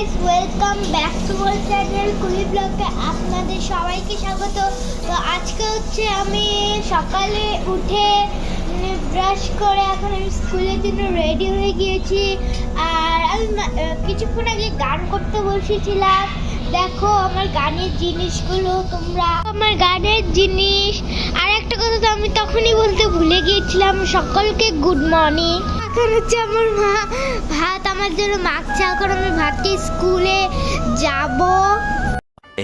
Guys, welcome back to our channel কুলি ব্লগে আপনাদের সবাইকে স্বাগত। তো আজকে হচ্ছে আমি সকালে উঠে ব্রাশ করে এখন আমি স্কুলের জন্য রেডি হয়ে গিয়েছি। আর আমি কিছুক্ষণ আগে গান করতে বসেছিলাম। দেখো আমার গানের জিনিসগুলো, তোমরা আমার গানের জিনিস। আর একটা কথা তো আমি তখনই বলতে ভুলে গিয়েছিলাম, সকলকে গুড মর্নিং। এখন হচ্ছে আমার মা ভাত আমার জন্য মাখছে, এখন আমি ভাতটি স্কুলে যাব।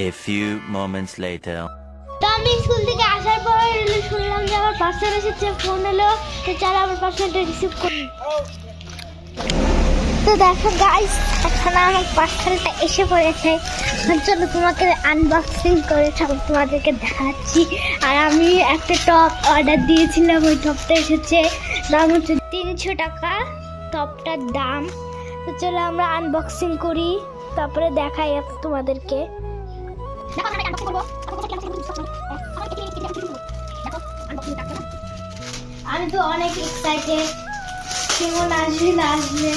A few moments later. তো আমি স্কুল থেকে আসার পর শুনলাম যে আমার পার্সেল এসেছে, ফোন এলো। তো চলো আমার পার্সেলটা রিসিভ করি। তো দেখো গাইস, এখন আমার পার্সেলটা এসে পড়েছে। চলো তোমাকে আনবক্সিং করে সব তোমাদেরকে দেখাচ্ছি। আর আমি একটা টপ অর্ডার দিয়েছিলাম, ওই টপটা এসেছে। দাম হচ্ছে 300 টাকা টপটার দাম। তো চলো আমরা আনবক্সিং করি, তারপরে দেখাই তোমাদেরকে। আমি তো অনেক এক্সাইটেড, কেমন আসবে না আসবে।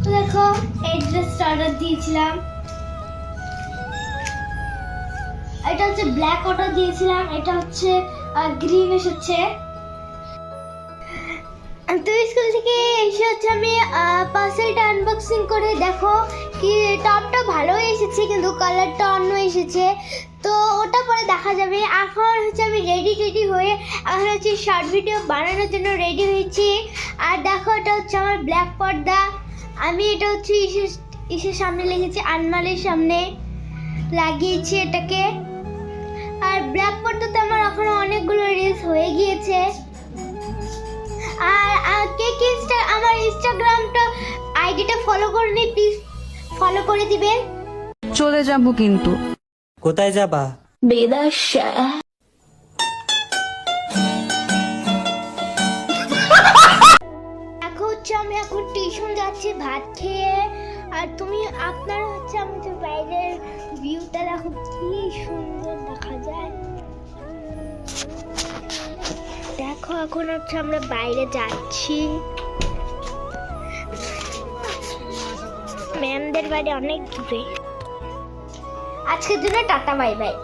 তো দেখো এই ড্রেসটা অর্ডার দিয়েছিলাম, এটা হচ্ছে ব্ল্যাক অর্ডার দিয়েছিলাম, এটা হচ্ছে গ্রিন এসেছে। তো স্কুল থেকে এসে হচ্ছে আমি পার্সেলটা আনবক্সিং করে দেখো কি টপটা ভালো এসেছে, কিন্তু কালারটা অন্য এসেছে। তো ওটা পরে দেখা যাবে। এখন হচ্ছে আমি রেডি হয়ে এখন হচ্ছে শর্ট ভিডিও বানানোর জন্য রেডি হয়েছি। আর দেখো এটা হচ্ছে আমার ব্ল্যাক পর্দা, আমি এটা হচ্ছে ইসের সামনে লেগেছি, আনমালের সামনে লাগিয়েছি এটাকে। আর ব্ল্যাক পর্দাতে আমার এখন অনেকগুলো রিলস হয়ে গিয়েছে। আর কে আমার ইনস্টাগ্রামটা আইডিটা ফলো করনি, প্লিজ ফলো করে দিবেন। চলে যাব কিন্তু। কোথায় যাবা? বেদাশা। এখন হচ্ছে আমি এখন টিউশন যাচ্ছি ভাত খেয়ে। আর আপনারা হচ্ছে আমাদের বাইরের ভিউটা দেখো, কি সুন্দর দেখা যায়। দেখো এখন হচ্ছে আমরা বাইরে যাচ্ছি, ম্যামদের বাড়ি অনেক দূরে। আজকের জন্য টাটা, বাই বাই।